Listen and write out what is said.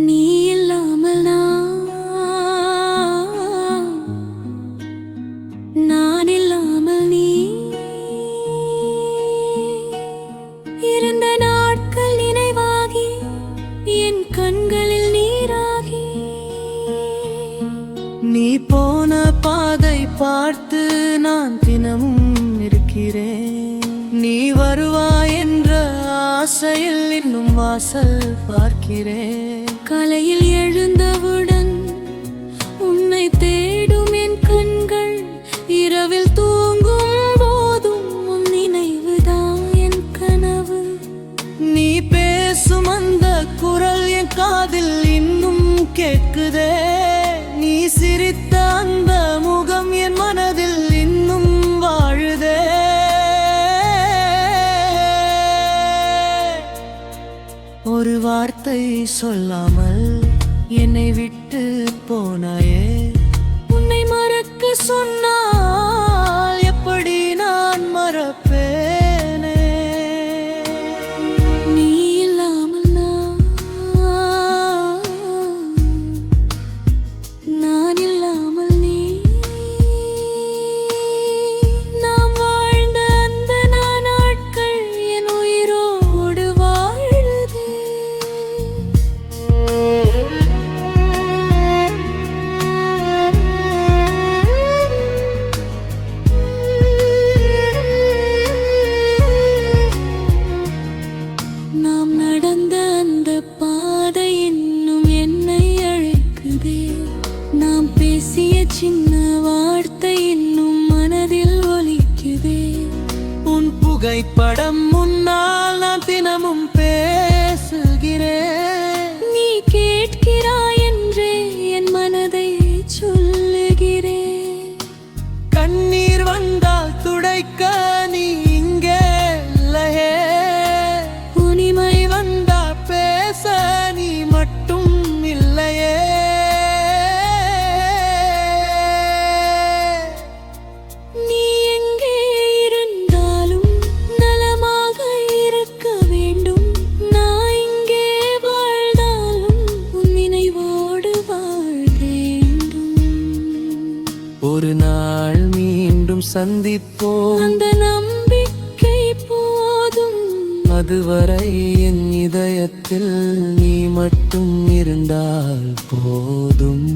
நீ இல்லாமல் நான் இல்லாமல் நீ இருந்த நாட்கள் நினைவாகி என் கண்களில் நீராகி நீ போன பாதை பார்த்து நான் தினமும் இருக்கிறேன். நீ வருவாய் என்ற ஆசையில் இன்னும் வாசல் பார்க்கிறேன். காலையில் எழுந்தவுடன் உன்னை தேடும் என் கண்கள், இரவில் தூங்கும் போதும் உன் நினைவுதான் என் கனவு. நீ பேசும் அந்த குரல் என் காதில் இன்னும் கேட்குதே. நீ சிரித்த அந்த முகம் என் மனதில் இன்னும் வாழுதே. ஒரு வார்த்தை சொல்லாமல் என்னை விட்டு போனாயே. உன்னை மறக்க சொன்னால் எப்படி நான் மறப்பேனே. நீ இல்லாமல் நான் இல்லாமல் நீ, நாம் வாழ்ந்த அந்த நாட்கள் என் உயிரோடு வாழுதே. நாம் நடந்த அந்த பாதை இன்னும் என்னை அழைக்குதே. நாம் பேசிய சின்ன வார்த்தை இன்னும் மனதில் ஒலிக்குதே. உன் புகைப்படம் முன்னால் நான் தினமும் பேசுகிறேன். நீ கேட்கிறாய் என்றே என் மனதை சொல்லுகிறேன். கண்ணீர் வந்தால் துடைக்க நீ இங்கே இல்லையே. உனிமை வந்தா பேச நீ மட்டும் இல்லையே. நீ எங்கே இருந்தாலும் நலமாக இருக்க வேண்டும். நான் இங்கே வாழ்ந்தாலும் உன் நினைவோடு வாழ வேண்டும். ஒரு நாள் மீண்டும் சந்திப்போம், அந்த நம்பிக்கை போதும். அதுவரை என் இதயத்தில் நீ மட்டும் இருந்தால் போதும்.